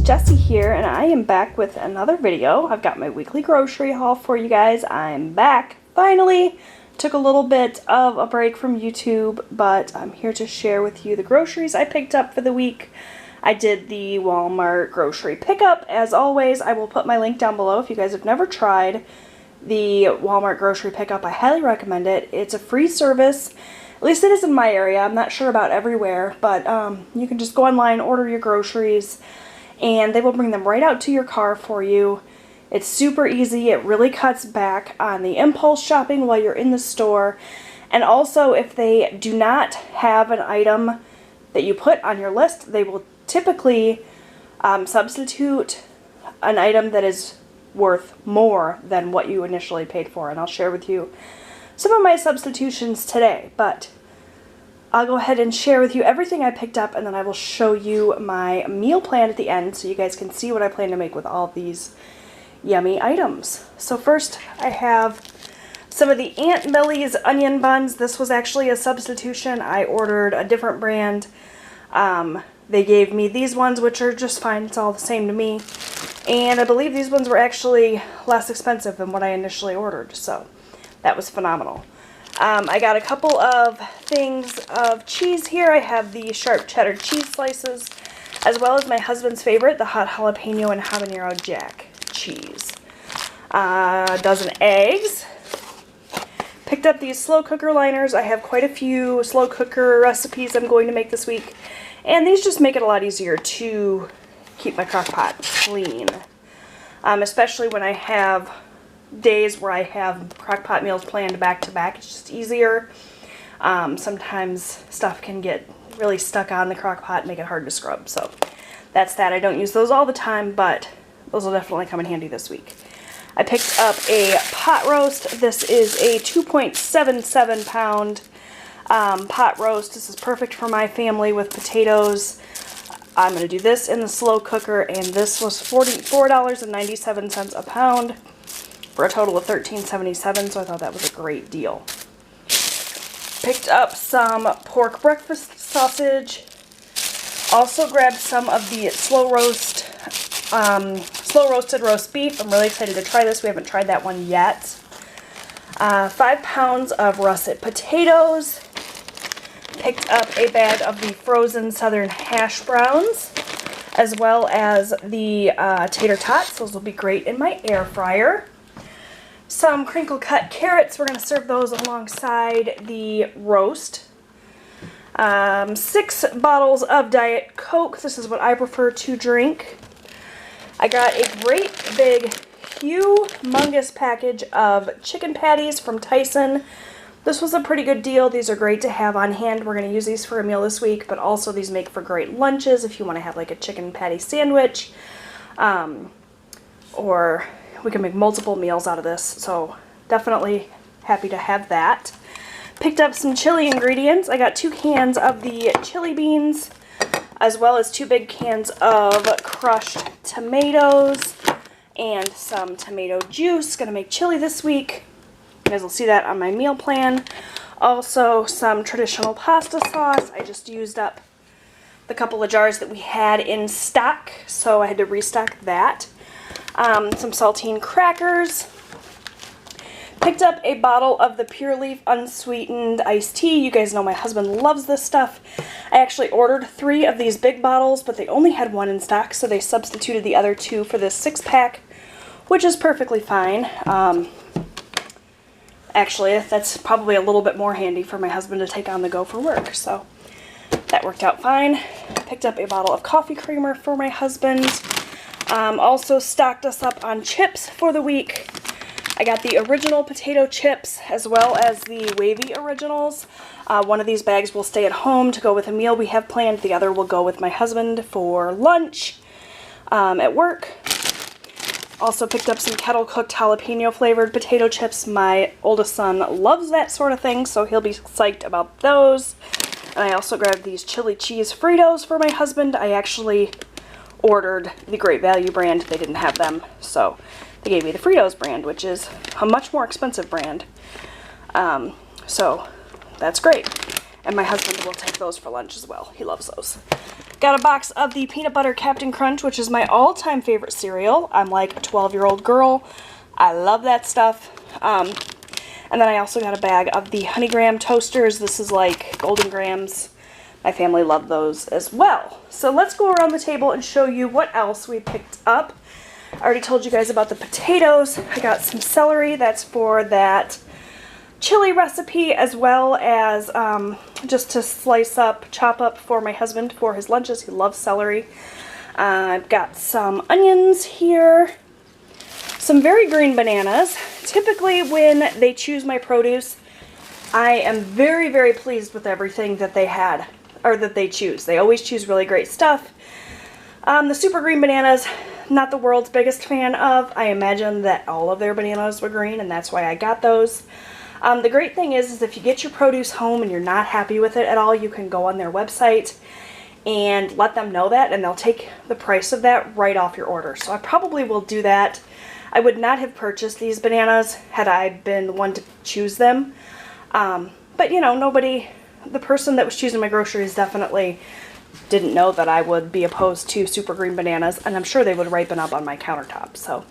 Jessie here, and I am back with another video. I've got my weekly grocery haul for you guys. I'm back, finally. Took a little bit of a break from YouTube, but I'm here to share with you the groceries I picked up for the week. I did the Walmart grocery pickup. As always, I will put my link down below if you guys have never tried the Walmart grocery pickup. I highly recommend it. It's a free service. At least it is in my area. I'm not sure about everywhere, but you can just go online, order your groceries, and they will bring them right out to your car for you. It's super easy. It really cuts back on the impulse shopping while you're in the store. And also, if they do not have an item that you put on your list, they will typically substitute an item that is worth more than what you initially paid for. And I'll share with you some of my substitutions today, but I'll go ahead and share with you everything I picked up, and then I will show you my meal plan at the end so you guys can see what I plan to make with all of these yummy items. So first I have some of the Aunt Millie's onion buns. This was actually a substitution. I ordered a different brand. They gave me these ones, which are just fine. It's all the same to me. And I believe these ones were actually less expensive than what I initially ordered, so that was phenomenal. I got a couple of things of cheese here. I have the sharp cheddar cheese slices, as well as my husband's favorite, the hot jalapeno and habanero jack cheese. A dozen eggs. Picked up these slow cooker liners. I have quite a few slow cooker recipes I'm going to make this week, and these just make it a lot easier to keep my crock pot clean, especially when I have days where I have crock pot meals planned back to back. It's just easier. Sometimes stuff can get really stuck on the crock pot and make it hard to scrub, so that's that. I don't use those all the time, but those will definitely come in handy this week. I picked up a pot roast. This is a 2.77 pound pot roast. This is perfect for my family with potatoes. I'm going to do this in the slow cooker, and this was $44.97 a pound for a total of $13.77, so I thought that was a great deal. Picked up some pork breakfast sausage. Also grabbed some of the slow roasted roast beef. I'm really excited to try this. We haven't tried that one yet. 5 pounds of russet potatoes. Picked up a bag of the frozen southern hash browns, as well as the tater tots. Those will be great in my air fryer. Some crinkle cut carrots. We're going to serve those alongside the roast. 6 bottles of Diet Coke. This is what I prefer to drink. I got a great big, humongous package of chicken patties from Tyson. This was a pretty good deal. These are great to have on hand. We're going to use these for a meal this week, but also these make for great lunches if you want to have like a chicken patty sandwich, or we can make multiple meals out of this, so definitely happy to have that. Picked up some chili ingredients. I got 2 cans of the chili beans, as well as 2 big cans of crushed tomatoes and some tomato juice. Gonna make chili this week. You guys will see that on my meal plan. Also, some traditional pasta sauce. I just used up the couple of jars that we had in stock, so I had to restock that. Some saltine crackers. Picked up a bottle of the Pure Leaf unsweetened iced tea. You guys know my husband loves this stuff. I actually ordered 3 of these big bottles, but they only had 1 in stock, so they substituted the other 2 for this 6-pack, which is perfectly fine. Actually, that's probably a little bit more handy for my husband to take on the go for work, so that worked out fine. Picked up a bottle of coffee creamer for my husband. Also stocked us up on chips for the week. I got the original potato chips as well as the wavy originals. One of these bags will stay at home to go with a meal we have planned. The other will go with my husband for lunch at work. Also picked up some kettle cooked jalapeno flavored potato chips. My oldest son loves that sort of thing, so he'll be psyched about those. And I also grabbed these chili cheese Fritos for my husband. I actually ordered the Great Value brand. They didn't have them, so they gave me the Fritos brand, which is a much more expensive brand. So that's great. And my husband will take those for lunch as well. He loves those. Got a box of the Peanut Butter Captain Crunch, which is my all-time favorite cereal. I'm like a 12-year-old girl. I love that stuff. And then I also got a bag of the Honey Graham toasters. This is like Golden Grams. My family loved those as well. So let's go around the table and show you what else we picked up. I already told you guys about the potatoes. I got some celery. That's for that chili recipe, as well as just to chop up for my husband for his lunches. He loves celery. I've got some onions here. Some very green bananas. Typically when they choose my produce, I am very, very pleased with everything that they had, or that they choose. They always choose really great stuff. The super green bananas, not the world's biggest fan of. I imagine that all of their bananas were green, and that's why I got those. The great thing is if you get your produce home and you're not happy with it at all, you can go on their website and let them know that, and they'll take the price of that right off your order. So I probably will do that. I would not have purchased these bananas had I been the one to choose them. But you know, the person that was choosing my groceries definitely didn't know that I would be opposed to super green bananas, and I'm sure they would ripen up on my countertop. So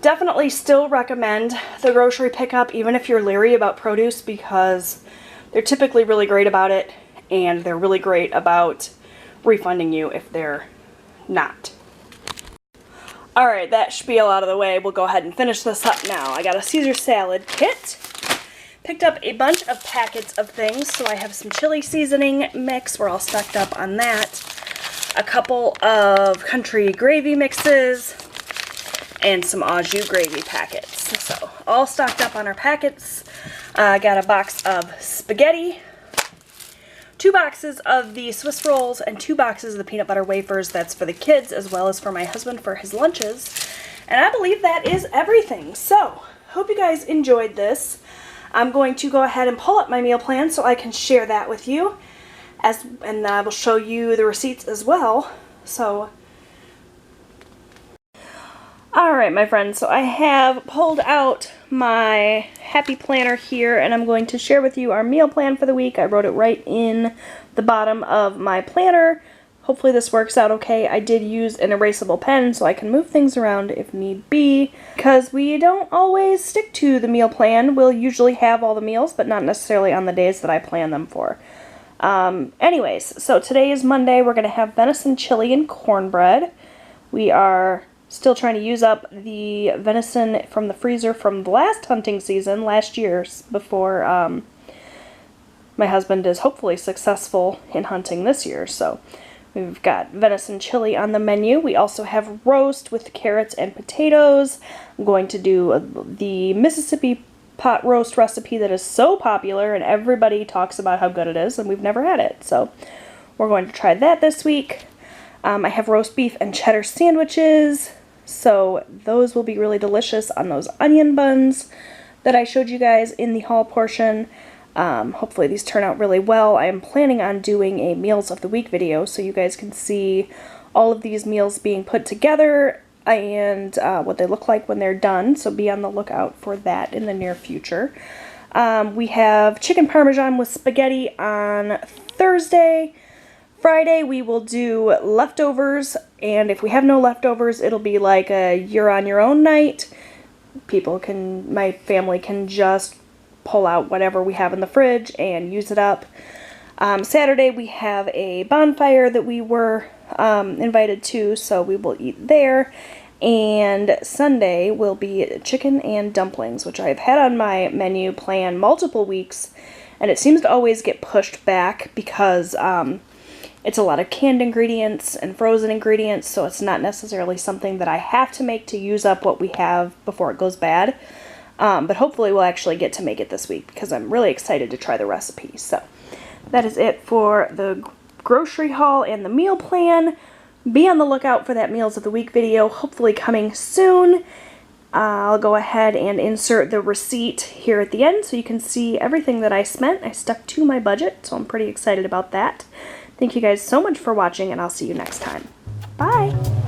definitely still recommend the grocery pickup, even if you're leery about produce, because they're typically really great about it, and they're really great about refunding you if they're not. Alright, that spiel out of the way, we'll go ahead and finish this up now. I got a Caesar salad kit. Picked up a bunch of packets of things, so I have some chili seasoning mix. We're all stocked up on that. A couple of country gravy mixes, and some au jus gravy packets. So, all stocked up on our packets. Got a box of spaghetti, 2 boxes of the Swiss rolls, and 2 boxes of the peanut butter wafers. That's for the kids as well as for my husband for his lunches. And I believe that is everything. So, hope you guys enjoyed this. I'm going to go ahead and pull up my meal plan so I can share that with you, and I will show you the receipts as well. So, alright my friends, so I have pulled out my happy planner here, and I'm going to share with you our meal plan for the week. I wrote it right in the bottom of my planner. Hopefully this works out okay. I did use an erasable pen so I can move things around if need be, because we don't always stick to the meal plan. We'll usually have all the meals, but not necessarily on the days that I plan them for. Anyways, so today is Monday. We're going to have venison chili and cornbread. We are still trying to use up the venison from the freezer from the last hunting season, last year's, before my husband is hopefully successful in hunting this year. So we've got venison chili on the menu. We also have roast with carrots and potatoes. I'm going to do the Mississippi pot roast recipe that is so popular and everybody talks about how good it is, and we've never had it. So we're going to try that this week. I have roast beef and cheddar sandwiches. So those will be really delicious on those onion buns that I showed you guys in the haul portion. Hopefully these turn out really well. I am planning on doing a meals of the week video so you guys can see all of these meals being put together and what they look like when they're done. So be on the lookout for that in the near future. We have chicken parmesan with spaghetti on Thursday. Friday we will do leftovers, and if we have no leftovers, it'll be like a you're on your own night. My family can just pull out whatever we have in the fridge and use it up. Saturday we have a bonfire that we were invited to, so we will eat there. And Sunday will be chicken and dumplings, which I've had on my menu plan multiple weeks, and it seems to always get pushed back because it's a lot of canned ingredients and frozen ingredients, so it's not necessarily something that I have to make to use up what we have before it goes bad. But hopefully we'll actually get to make it this week because I'm really excited to try the recipe. So that is it for the grocery haul and the meal plan. Be on the lookout for that Meals of the Week video, hopefully coming soon. I'll go ahead and insert the receipt here at the end so you can see everything that I spent. I stuck to my budget, so I'm pretty excited about that. Thank you guys so much for watching, and I'll see you next time. Bye!